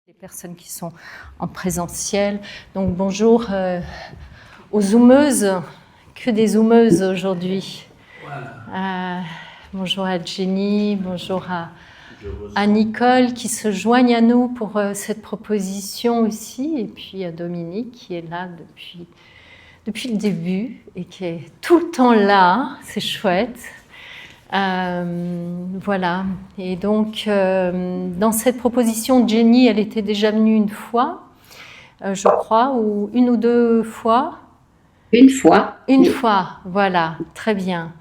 Les personnes qui sont en présentiel. Donc bonjour aux zoomeuses, que des zoomeuses aujourd'hui. Voilà. Bonjour à Jenny, bonjour à Nicole qui se joignent à nous pour cette proposition aussi, et puis à Dominique qui est là depuis le début et qui est tout le temps là, c'est chouette. Voilà, et donc dans cette proposition, Jenny, elle était déjà venue une fois, je crois, ou une ou deux fois. Une fois. Une oui. fois, voilà, très bien.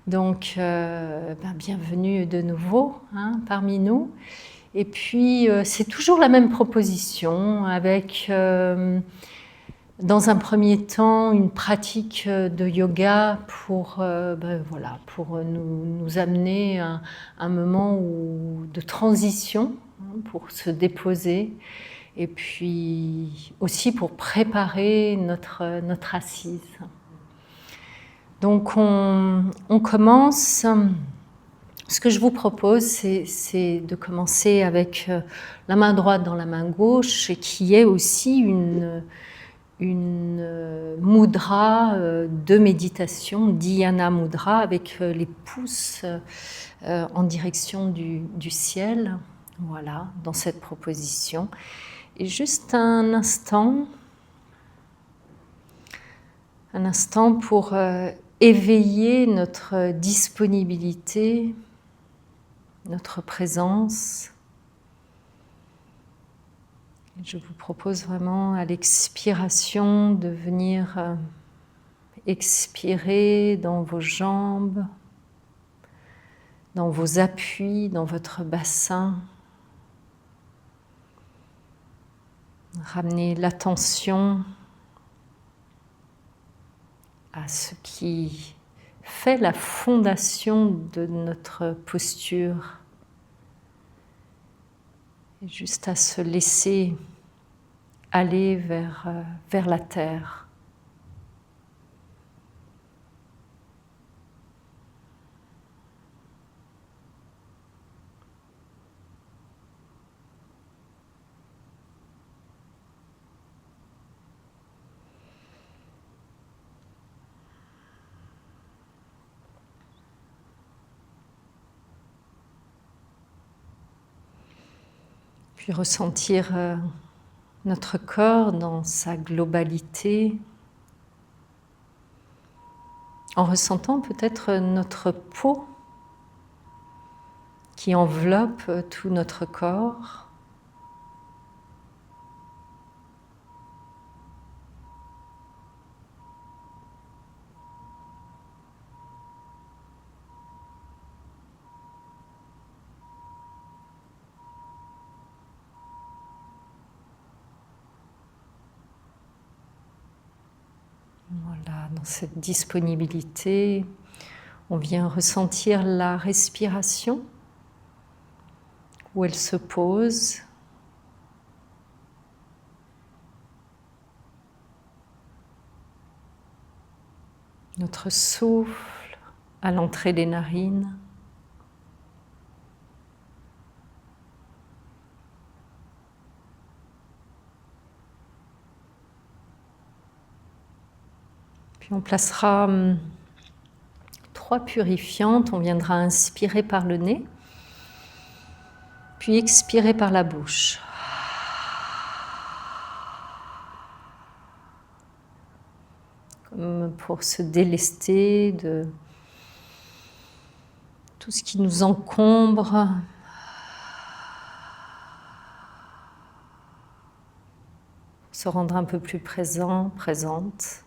Donc, bienvenue de nouveau parmi nous. Et puis, c'est toujours la même proposition avec... dans un premier temps, une pratique de yoga pour nous amener à un moment de transition, pour se déposer, et puis aussi pour préparer notre assise. Donc on commence. Ce que je vous propose, c'est de commencer avec la main droite dans la main gauche, et qui est aussi une mudra de méditation, dhyana mudra, avec les pouces en direction du ciel, voilà, dans cette proposition. Et juste un instant pour éveiller notre disponibilité, notre présence. Je vous propose vraiment à l'expiration de venir expirer dans vos jambes, dans vos appuis, dans votre bassin. Ramener l'attention à ce qui fait la fondation de notre posture. Et juste à se laisser aller vers la terre. Puis ressentir notre corps dans sa globalité, en ressentant peut-être notre peau qui enveloppe tout notre corps. Voilà, dans cette disponibilité, on vient ressentir la respiration, où elle se pose. Notre souffle à l'entrée des narines. Puis on placera 3 purifiantes. On viendra inspirer par le nez, puis expirer par la bouche. Comme pour se délester de tout ce qui nous encombre. Pour se rendre un peu plus présent, présente.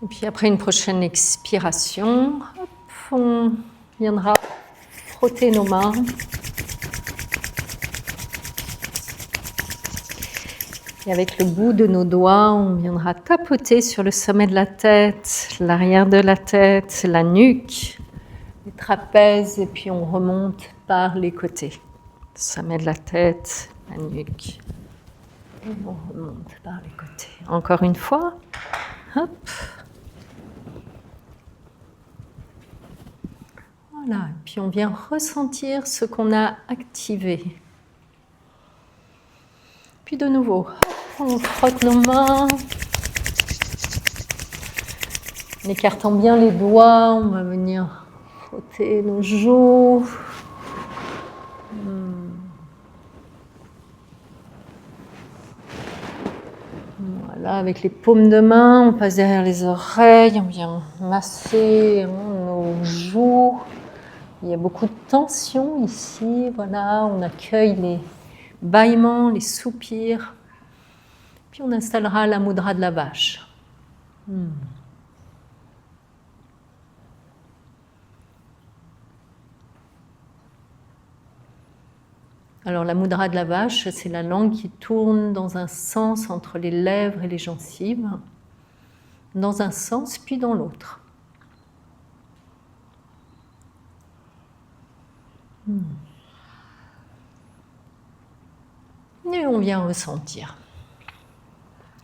Et puis après une prochaine expiration, hop, on viendra frotter nos mains. Et avec le bout de nos doigts, on viendra tapoter sur le sommet de la tête, l'arrière de la tête, la nuque, les trapèzes, et puis on remonte par les côtés. Sommet de la tête, la nuque. Et on remonte par les côtés. Encore une fois. Hop. Voilà. Et puis on vient ressentir ce qu'on a activé. Puis de nouveau, on frotte nos mains. En écartant bien les doigts, on va venir frotter nos joues. Voilà, avec les paumes de main, on passe derrière les oreilles, on vient masser nos joues. Il y a beaucoup de tension ici, voilà, on accueille les bâillements, les soupirs. Puis on installera la mudra de la vache. Alors la mudra de la vache, c'est la langue qui tourne dans un sens entre les lèvres et les gencives, dans un sens puis dans l'autre. Et on vient ressentir.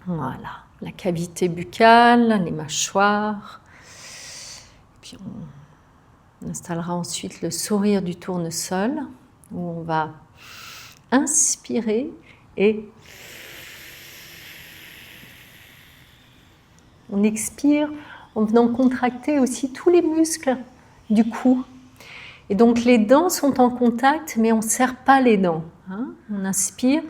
Voilà, la cavité buccale, les mâchoires. Puis on installera ensuite le sourire du tournesol, où on va inspirer et on expire en venant contracter aussi tous les muscles du cou. Et donc les dents sont en contact, mais on ne serre pas les dents. On inspire.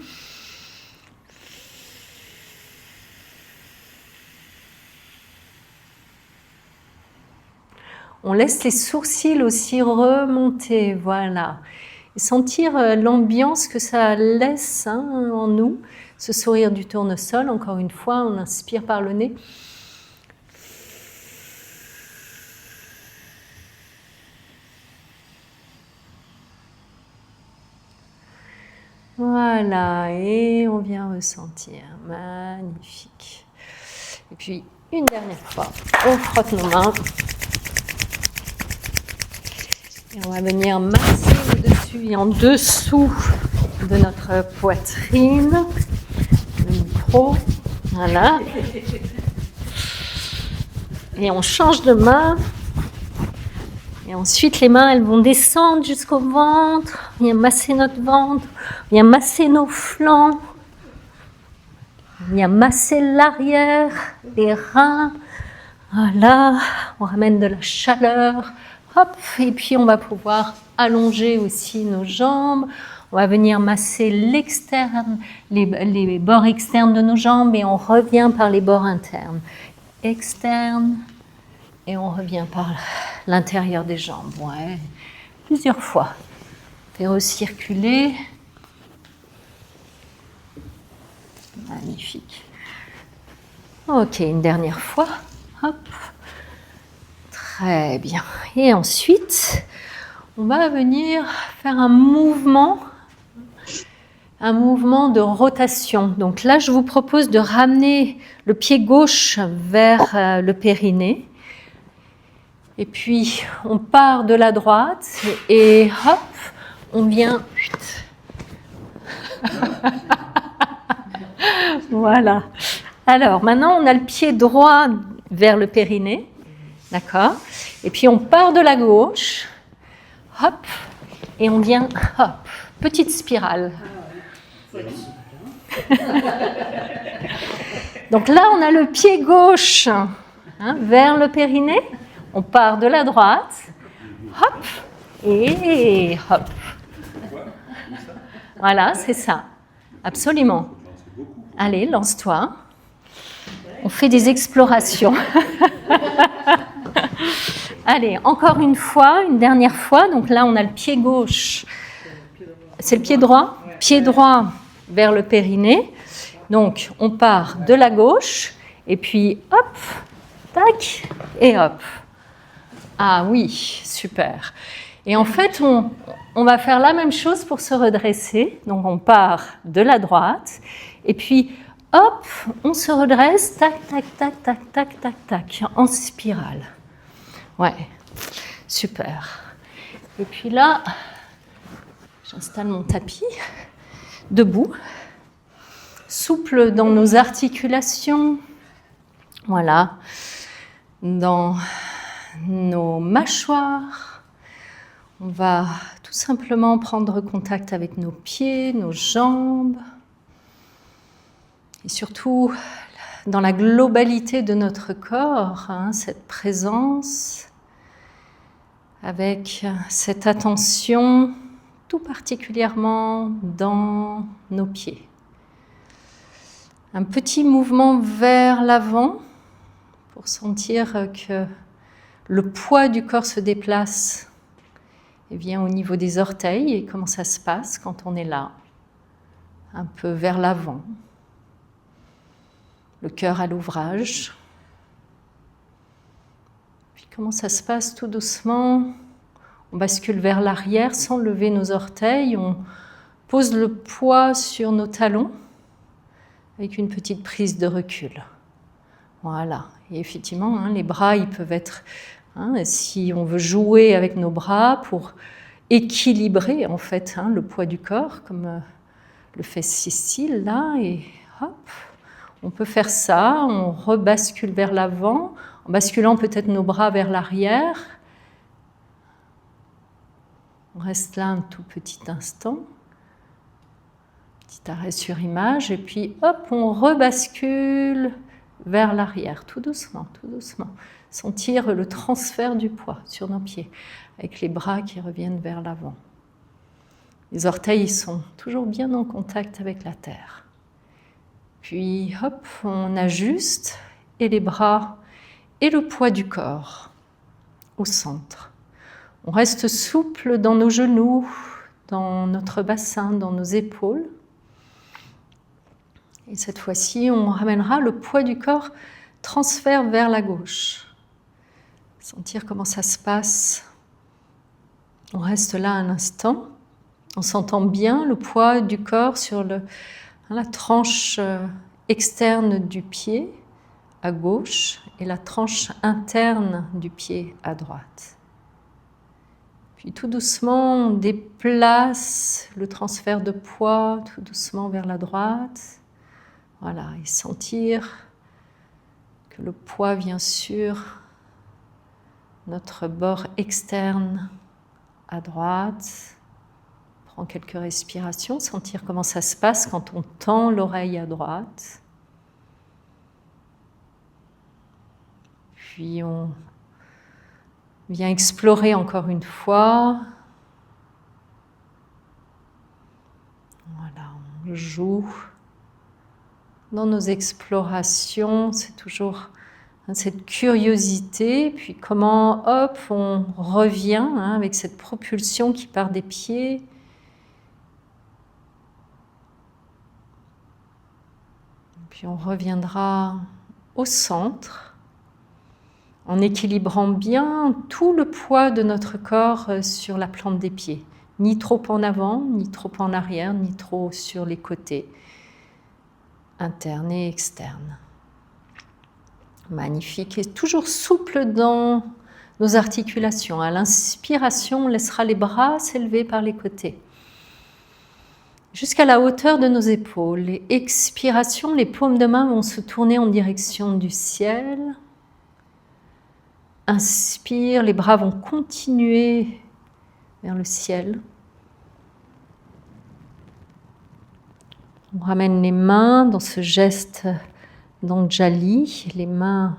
On laisse les sourcils aussi remonter, voilà. Et sentir l'ambiance que ça laisse en nous, ce sourire du tournesol. Encore une fois, on inspire par le nez. Voilà, et on vient ressentir. Magnifique. Et puis, une dernière fois, on frotte nos mains. Et on va venir masser au-dessus et en dessous de notre poitrine. Le micro, voilà. Et on change de main. Et ensuite, les mains, elles vont descendre jusqu'au ventre. On vient masser notre ventre. On vient masser nos flancs. On vient masser l'arrière, les reins. Voilà. On ramène de la chaleur. Hop, et puis on va pouvoir allonger aussi nos jambes. On va venir masser l'externe, les bords externes de nos jambes et on revient par les bords internes. Externe et on revient par l'intérieur des jambes. Ouais, plusieurs fois. Fait recirculer. Magnifique. Ok, une dernière fois. Hop. Très bien. Et ensuite, on va venir faire un mouvement de rotation. Donc là, je vous propose de ramener le pied gauche vers le périnée. Et puis, on part de la droite et hop, on vient... Voilà. Alors, maintenant, on a le pied droit vers le périnée. D'accord. Et puis on part de la gauche, hop, et on vient, hop, petite spirale. Donc là, on a le pied gauche vers le périnée. On part de la droite, hop, et hop. Voilà, c'est ça. Absolument. Allez, lance-toi. On fait des explorations. Allez, encore une fois, une dernière fois. Donc là, on a le pied gauche. C'est le pied droit. Pied droit vers le périnée. Donc, on part de la gauche. Et puis, hop, tac, et hop. Ah oui, super. Et en fait, on va faire la même chose pour se redresser. Donc, on part de la droite. Et puis, hop, on se redresse, tac, tac, tac, tac, tac, tac, tac, en spirale. Ouais, Super. Et puis là, j'installe mon tapis, debout, souple dans nos articulations, voilà, dans nos mâchoires. On va tout simplement prendre contact avec nos pieds, nos jambes, et surtout dans la globalité de notre corps, cette présence avec cette attention tout particulièrement dans nos pieds. Un petit mouvement vers l'avant pour sentir que le poids du corps se déplace et vient au niveau des orteils. Et comment ça se passe quand on est là, un peu vers l'avant, le cœur à l'ouvrage. Puis comment ça se passe tout doucement. On bascule vers l'arrière sans lever nos orteils. On pose le poids sur nos talons avec une petite prise de recul. Voilà. Et effectivement, les bras, ils peuvent être... si on veut jouer avec nos bras pour équilibrer en fait le poids du corps, comme le fait Cécile là, et hop, on peut faire ça. On rebascule vers l'avant, en basculant peut-être nos bras vers l'arrière. On reste là un tout petit instant, petit arrêt sur image, et puis hop, on rebascule vers l'arrière, tout doucement, tout doucement. Sentir le transfert du poids sur nos pieds, avec les bras qui reviennent vers l'avant. Les orteils sont toujours bien en contact avec la terre. Puis hop, on ajuste, et les bras et le poids du corps au centre. On reste souple dans nos genoux, dans notre bassin, dans nos épaules. Et cette fois-ci, on ramènera le poids du corps, transfert vers la gauche. Sentir comment ça se passe. On reste là un instant. On sentant bien le poids du corps sur la tranche externe du pied à gauche et la tranche interne du pied à droite. Puis tout doucement, on déplace le transfert de poids tout doucement vers la droite. Voilà, et sentir que le poids vient sur notre bord externe à droite. Prends quelques respirations, sentir comment ça se passe quand on tend l'oreille à droite. Puis on vient explorer encore une fois. Voilà, on joue dans nos explorations. C'est toujours cette curiosité. Puis comment, hop, on revient avec cette propulsion qui part des pieds. Puis on reviendra au centre, en équilibrant bien tout le poids de notre corps sur la plante des pieds. Ni trop en avant, ni trop en arrière, ni trop sur les côtés, internes et externes. Magnifique. Et toujours souple dans nos articulations. À l'inspiration, on laissera les bras s'élever par les côtés, jusqu'à la hauteur de nos épaules. Et expiration, les paumes de main vont se tourner en direction du ciel. Inspire, les bras vont continuer vers le ciel. On ramène les mains dans ce geste d'Anjali, les mains.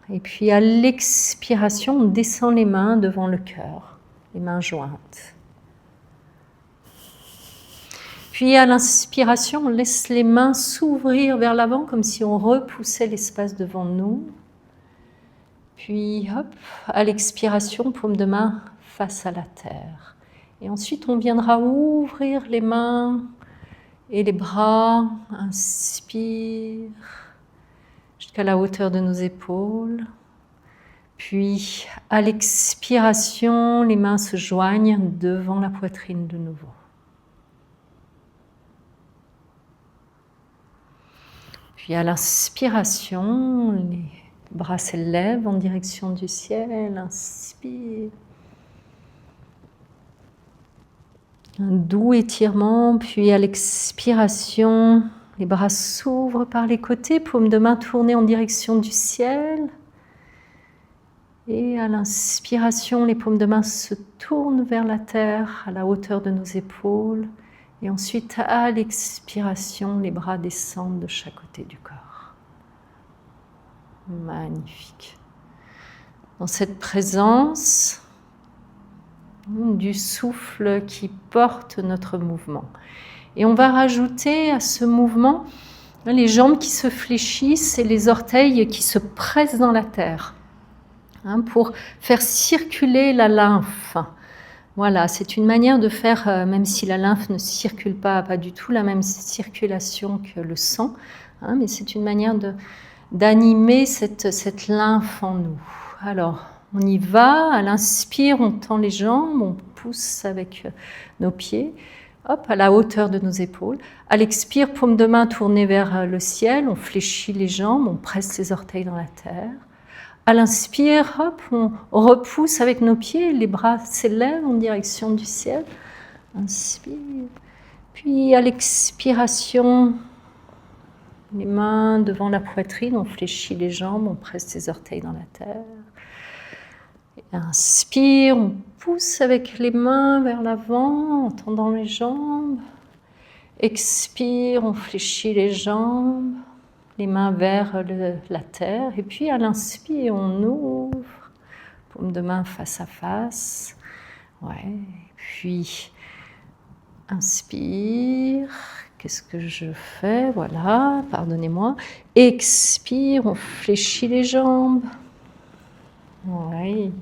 Et puis à l'expiration, on descend les mains devant le cœur, les mains jointes. Puis à l'inspiration, on laisse les mains s'ouvrir vers l'avant comme si on repoussait l'espace devant nous. Puis hop, à l'expiration, paume de main face à la terre. Et ensuite, on viendra ouvrir les mains et les bras. Inspire jusqu'à la hauteur de nos épaules. Puis à l'expiration, les mains se joignent devant la poitrine de nouveau. Puis à l'inspiration, les bras s'élèvent en direction du ciel. Inspire. Un doux étirement, puis à l'expiration, les bras s'ouvrent par les côtés, paume de main tournée en direction du ciel. Et à l'inspiration, les paumes de main se tournent vers la terre, à la hauteur de nos épaules. Et ensuite, à l'expiration, les bras descendent de chaque côté du corps. Magnifique. Dans cette présence du souffle qui porte notre mouvement. Et on va rajouter à ce mouvement les jambes qui se fléchissent et les orteils qui se pressent dans la terre, pour faire circuler la lymphe. Voilà, c'est une manière de faire, même si la lymphe ne circule pas du tout la même circulation que le sang, mais c'est une manière d'animer cette lymphe en nous. Alors, on y va, à l'inspire, on tend les jambes, on pousse avec nos pieds, hop, à la hauteur de nos épaules. À l'expire, paume de main tournée vers le ciel, on fléchit les jambes, on presse les orteils dans la terre. À l'inspire, hop, on repousse avec nos pieds, les bras s'élèvent en direction du ciel. Inspire. Puis à l'expiration, les mains devant la poitrine, on fléchit les jambes, on presse les orteils dans la terre. Et inspire, on pousse avec les mains vers l'avant, en tendant les jambes. Expire, on fléchit les jambes, les mains vers la terre. Et puis à l'inspire, on ouvre, paume de main face à face. Ouais. Puis inspire. Qu'est-ce que je fais? Voilà, pardonnez-moi. Expire, on fléchit les jambes. Oui.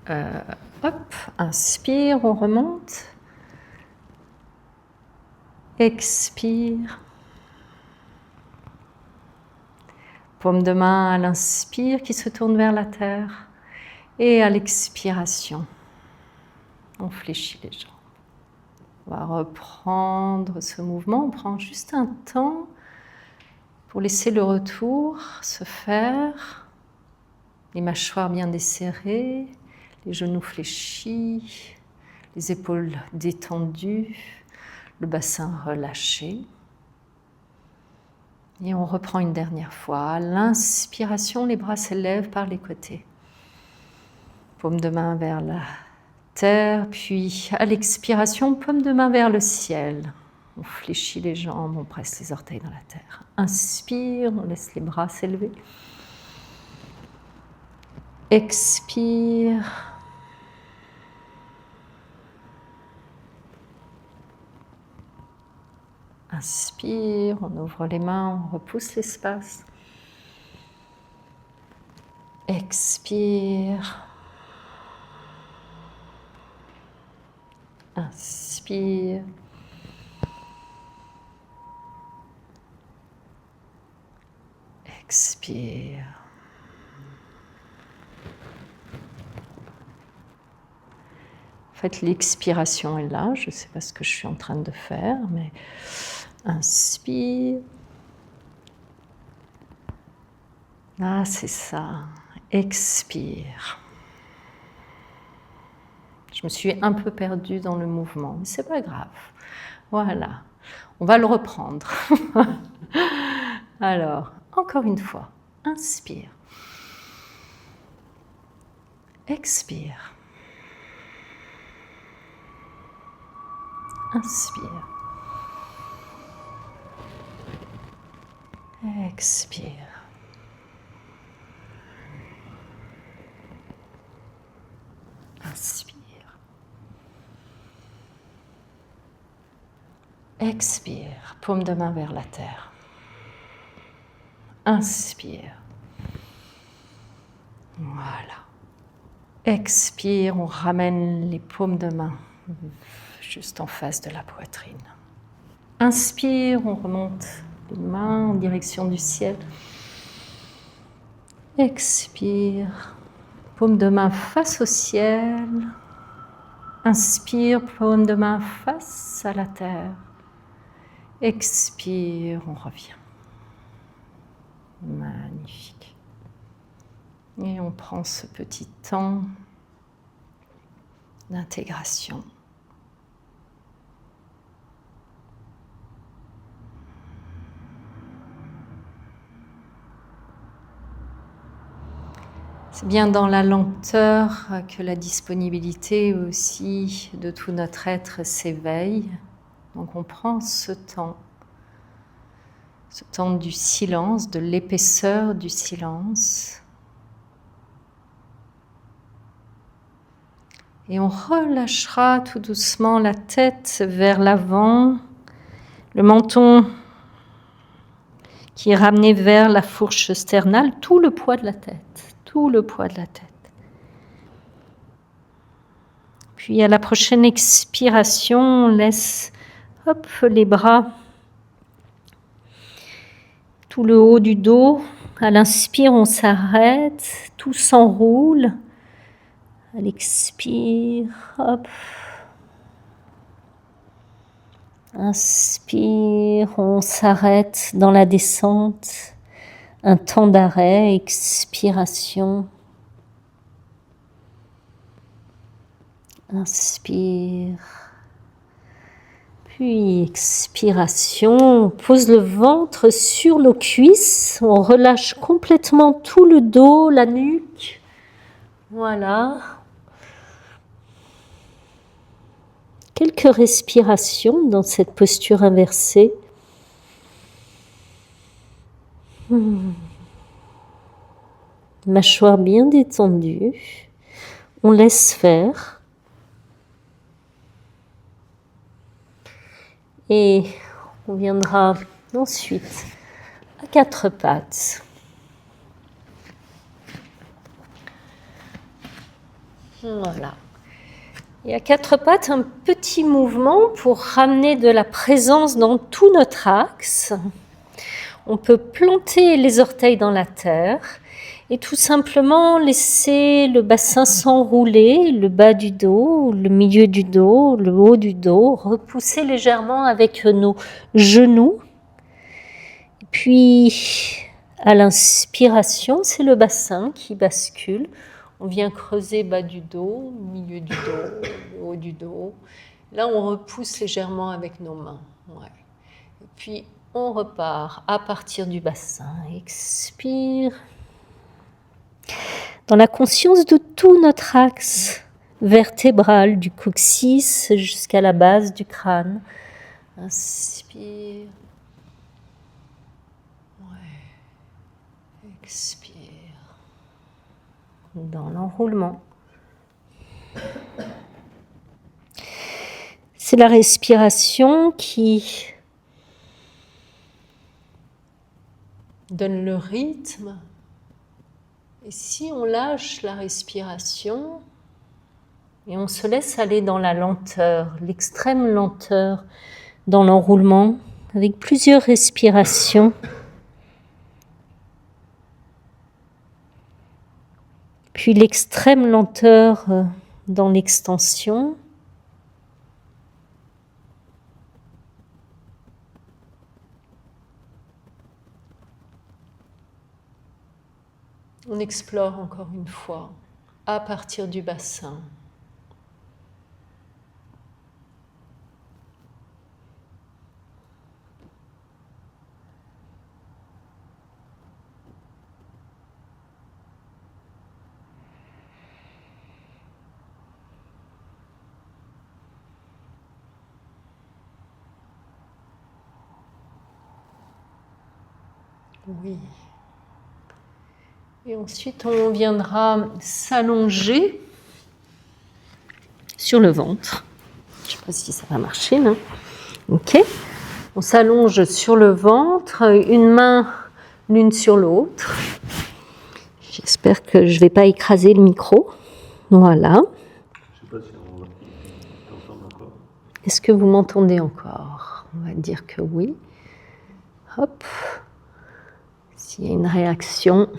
Hop, inspire, on remonte. Expire. Paume de main à l'inspire qui se tourne vers la terre. Et à l'expiration, on fléchit les jambes. On va reprendre ce mouvement. On prend juste un temps pour laisser le retour se faire. Les mâchoires bien desserrées, les genoux fléchis, les épaules détendues, le bassin relâché. Et on reprend une dernière fois. À l'inspiration, les bras s'élèvent par les côtés. Paume de main vers la terre, puis à l'expiration, paume de main vers le ciel. On fléchit les jambes, on presse les orteils dans la terre. Inspire, on laisse les bras s'élever. Expire. Inspire, on ouvre les mains, on repousse l'espace. Expire. Inspire. Expire. En fait, l'expiration est là. Je ne sais pas ce que je suis en train de faire, mais inspire. Ah, c'est ça. Expire. Je me suis un peu perdue dans le mouvement, mais c'est pas grave. Voilà. On va le reprendre. Alors, encore une fois. Inspire. Expire. Inspire. Expire. Inspire. Expire. Paume de main vers la terre. Inspire. Voilà. Expire, on ramène les paumes de main juste en face de la poitrine. Inspire, on remonte les mains en direction du ciel. Expire, paume de main face au ciel. Inspire, paume de main face à la terre. Expire, on revient. Magnifique. Et on prend ce petit temps d'intégration. C'est bien dans la lenteur que la disponibilité aussi de tout notre être s'éveille. Donc on prend ce temps du silence, de l'épaisseur du silence. Et on relâchera tout doucement la tête vers l'avant, le menton qui est ramené vers la fourche sternale, tout le poids de la tête. Tout le poids de la tête. Puis à la prochaine expiration, on laisse les bras, tout le haut du dos. À l'inspire, on s'arrête, tout s'enroule. À l'expire, Inspire, on s'arrête dans la descente. Un temps d'arrêt, expiration. Inspire. Puis expiration. On pose le ventre sur nos cuisses. On relâche complètement tout le dos, la nuque. Voilà. Quelques respirations dans cette posture inversée. Mâchoire bien détendue. On laisse faire. Et on viendra ensuite à quatre pattes. Voilà. Et à quatre pattes, un petit mouvement pour ramener de la présence dans tout notre axe. On peut planter les orteils dans la terre et tout simplement laisser le bassin s'enrouler, le bas du dos, le milieu du dos, le haut du dos, repousser légèrement avec nos genoux. Et puis, à l'inspiration, c'est le bassin qui bascule. On vient creuser bas du dos, milieu du dos, le haut du dos. Là, on repousse légèrement avec nos mains. Ouais. Et puis, on repart à partir du bassin. Expire. Dans la conscience de tout notre axe vertébral, du coccyx jusqu'à la base du crâne. Inspire. Ouais. Expire. Dans l'enroulement. C'est la respiration qui donne le rythme. Et si on lâche la respiration et on se laisse aller dans la lenteur, l'extrême lenteur dans l'enroulement, avec plusieurs respirations, puis l'extrême lenteur dans l'extension. On explore encore une fois à partir du bassin. Oui. Et ensuite, on viendra s'allonger sur le ventre. Je ne sais pas si ça va marcher, là. Ok. On s'allonge sur le ventre, une main l'une sur l'autre. J'espère que je ne vais pas écraser le micro. Voilà. Je ne sais pas si on t'entend encore. Est-ce que vous m'entendez encore? On va dire que oui. Hop. S'il y a une réaction.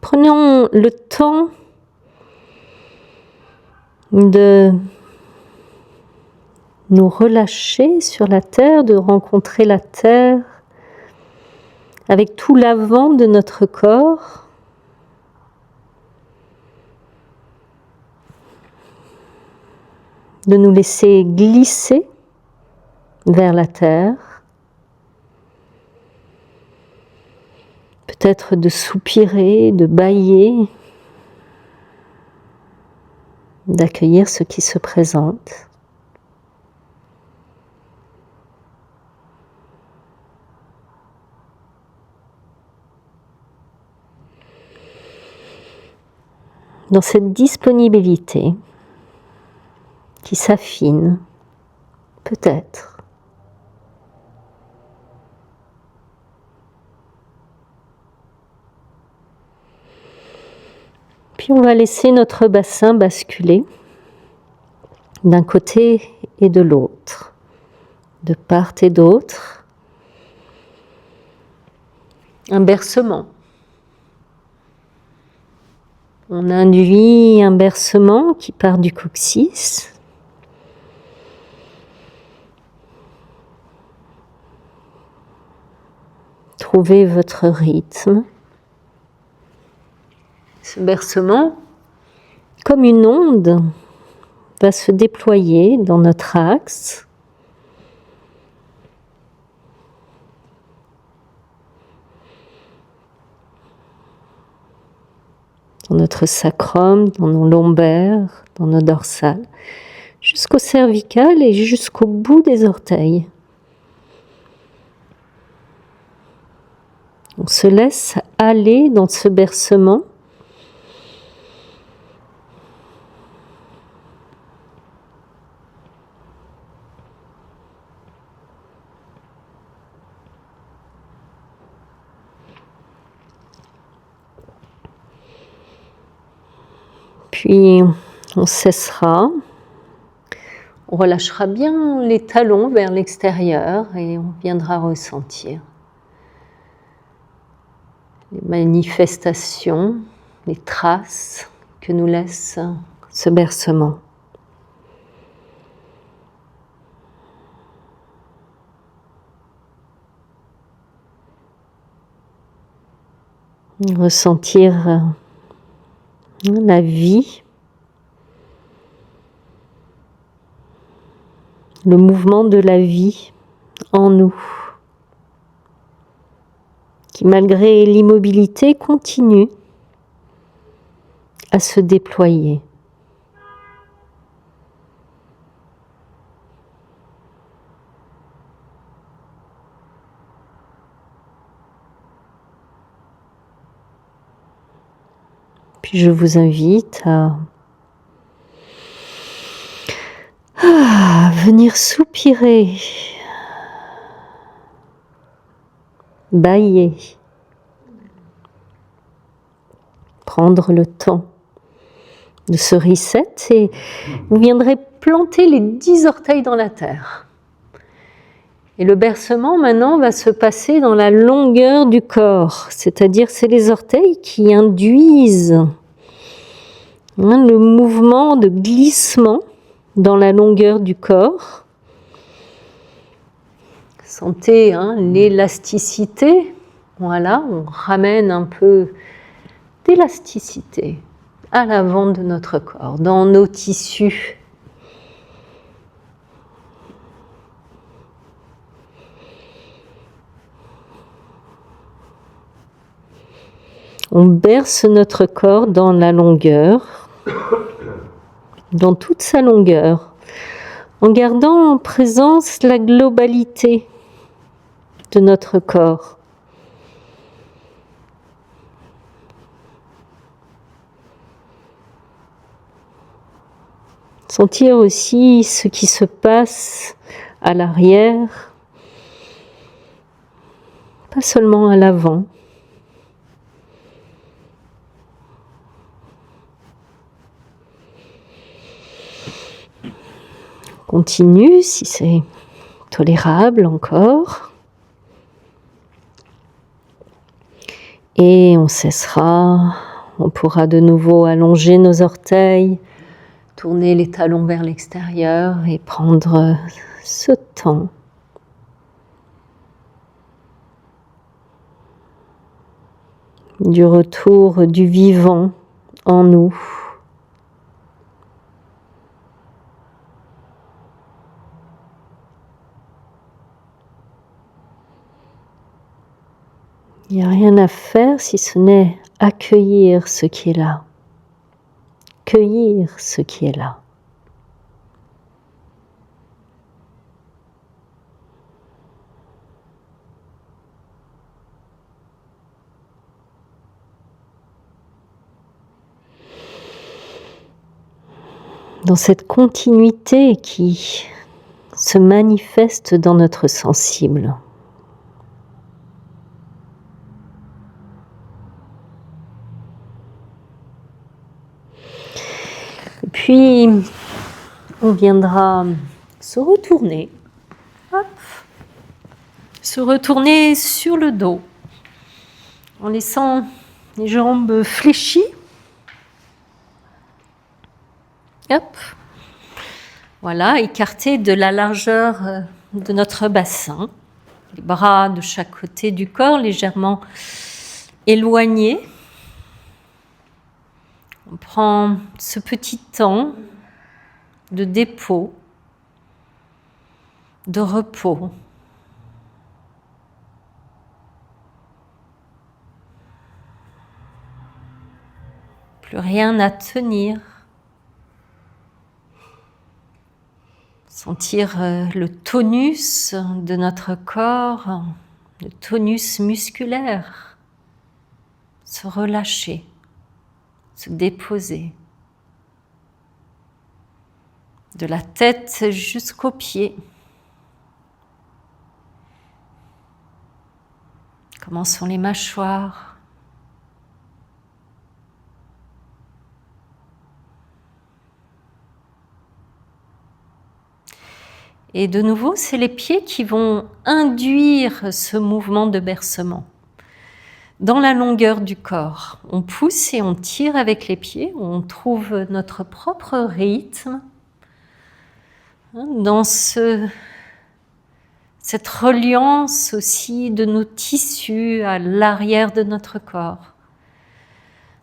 Prenons le temps de nous relâcher sur la terre, de rencontrer la terre avec tout l'avant de notre corps. de nous laisser glisser vers la terre, peut-être de soupirer, de bâiller, d'accueillir ce qui se présente. Dans cette disponibilité qui s'affine, peut-être. Puis on va laisser notre bassin basculer d'un côté et de l'autre, de part et d'autre. Un bercement. On induit un bercement qui part du coccyx. Trouvez votre rythme. Ce bercement, comme une onde, va se déployer dans notre axe. Dans notre sacrum, dans nos lombaires, dans nos dorsales, jusqu'au cervical et jusqu'au bout des orteils. On se laisse aller dans ce bercement. Puis on cessera, on relâchera bien les talons vers l'extérieur et on viendra ressentir les manifestations, les traces que nous laisse ce bercement. Ressentir la vie, le mouvement de la vie en nous, qui malgré l'immobilité continue à se déployer. Puis je vous invite à venir soupirer, bâiller, prendre le temps de ce reset et vous viendrez planter les 10 orteils dans la terre. Et le bercement maintenant va se passer dans la longueur du corps, c'est-à-dire c'est les orteils qui induisent le mouvement de glissement dans la longueur du corps. Sentez l'élasticité, voilà, on ramène un peu d'élasticité à l'avant de notre corps, dans nos tissus. On berce notre corps dans la longueur, dans toute sa longueur, en gardant en présence la globalité de notre corps. Sentir aussi ce qui se passe à l'arrière, pas seulement à l'avant. Continue si c'est tolérable encore. Et on cessera, on pourra de nouveau allonger nos orteils, tourner les talons vers l'extérieur et prendre ce temps. Du retour du vivant en nous. Il n'y a rien à faire si ce n'est accueillir ce qui est là. Cueillir ce qui est là. Dans cette continuité qui se manifeste dans notre sensible. Et puis, on viendra se retourner. Hop. Se retourner sur le dos, en laissant les jambes fléchies. Hop. Voilà, écarté de la largeur de notre bassin. Les bras de chaque côté du corps légèrement éloignés. On prend ce petit temps de dépôt, de repos. Plus rien à tenir. Sentir le tonus de notre corps, le tonus musculaire, se relâcher, se déposer. De la tête jusqu'aux pieds. Comment sont les mâchoires? Et de nouveau, c'est les pieds qui vont induire ce mouvement de bercement. Dans la longueur du corps, on pousse et on tire avec les pieds, on trouve notre propre rythme. Dans cette reliance aussi de nos tissus à l'arrière de notre corps.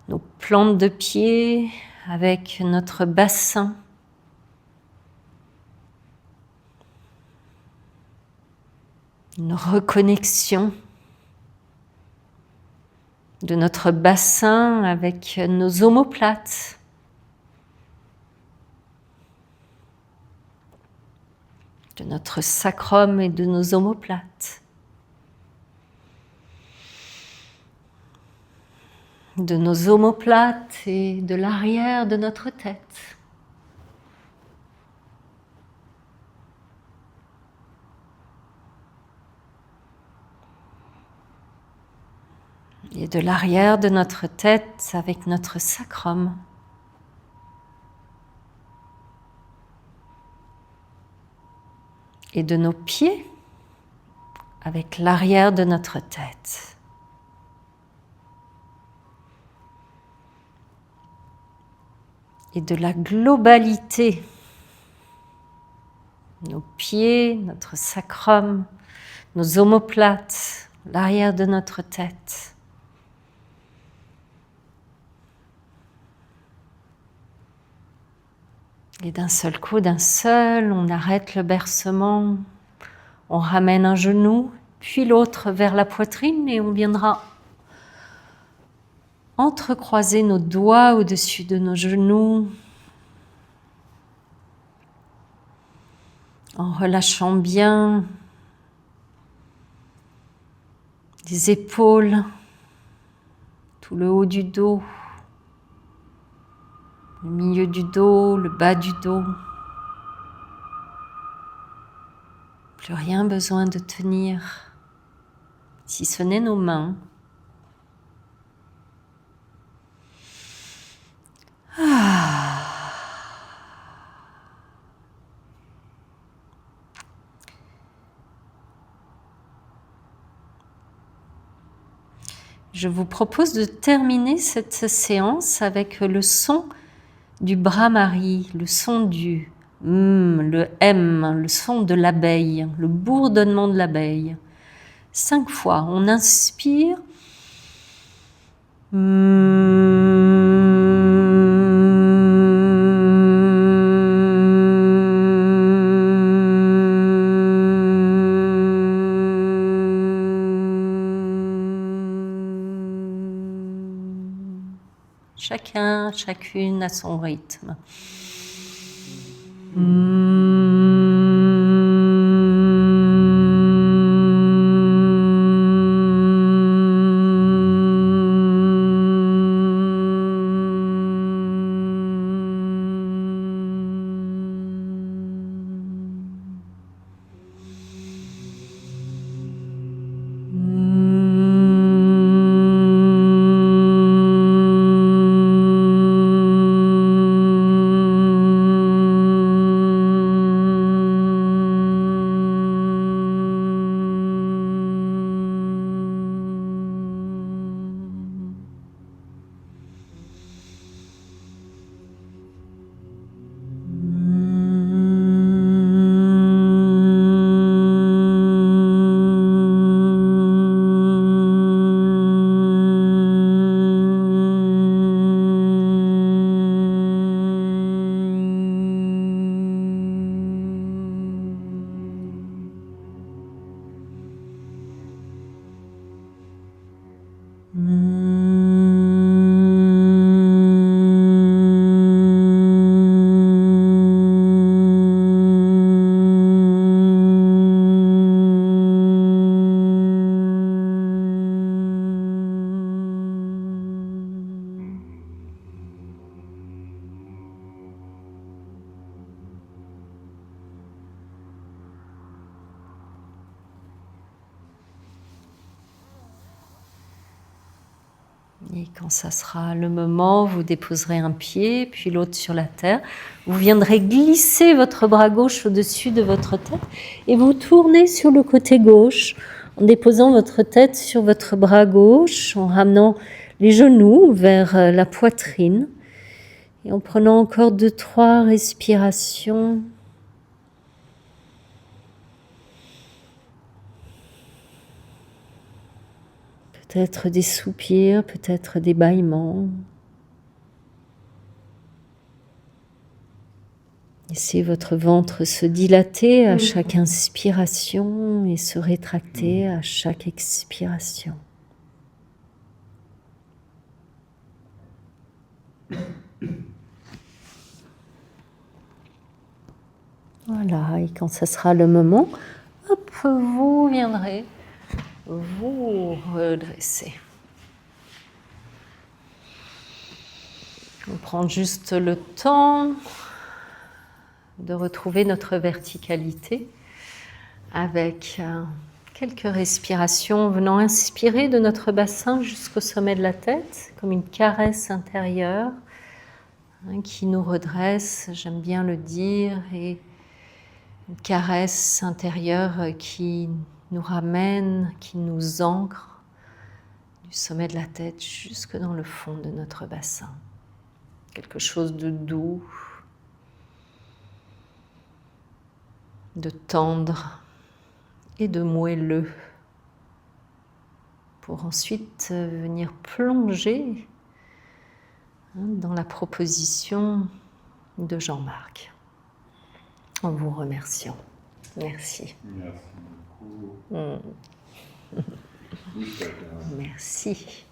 Nos plantes de pied avec notre bassin. Une reconnexion de notre bassin avec nos omoplates. De notre sacrum et de nos omoplates. De nos omoplates et de l'arrière de notre tête. Et de l'arrière de notre tête avec notre sacrum. Et de nos pieds avec l'arrière de notre tête. Et de la globalité, nos pieds, notre sacrum, nos omoplates, l'arrière de notre tête. Et d'un seul coup, on arrête le bercement, on ramène un genou, puis l'autre vers la poitrine et on viendra entrecroiser nos doigts au-dessus de nos genoux en relâchant bien les épaules, tout le haut du dos. Le milieu du dos, le bas du dos. Plus rien besoin de tenir, si ce n'est nos mains. Je vous propose de terminer cette séance avec le son du Brahmari, le son du le M, le son de l'abeille, le bourdonnement de l'abeille. 5 fois, on inspire. chacun, chacune à son rythme. Et quand ça sera le moment, vous déposerez un pied, puis l'autre sur la terre. Vous viendrez glisser votre bras gauche au-dessus de votre tête et vous tournez sur le côté gauche en déposant votre tête sur votre bras gauche, en ramenant les genoux vers la poitrine et en prenant encore 2-3 respirations. Peut-être des soupirs, peut-être des bâillements. Laissez votre ventre se dilater à chaque inspiration et se rétracter à chaque expiration. Voilà, et quand ça sera le moment, hop, vous viendrez vous redresser. On prend juste le temps de retrouver notre verticalité avec quelques respirations venant inspirer de notre bassin jusqu'au sommet de la tête, comme une caresse intérieure qui nous redresse, j'aime bien le dire, et une caresse intérieure qui nous ramène, qui nous ancre du sommet de la tête jusque dans le fond de notre bassin. Quelque chose de doux, de tendre et de moelleux pour ensuite venir plonger dans la proposition de Jean-Marc. En vous remerciant. Merci. Merci beaucoup. Merci.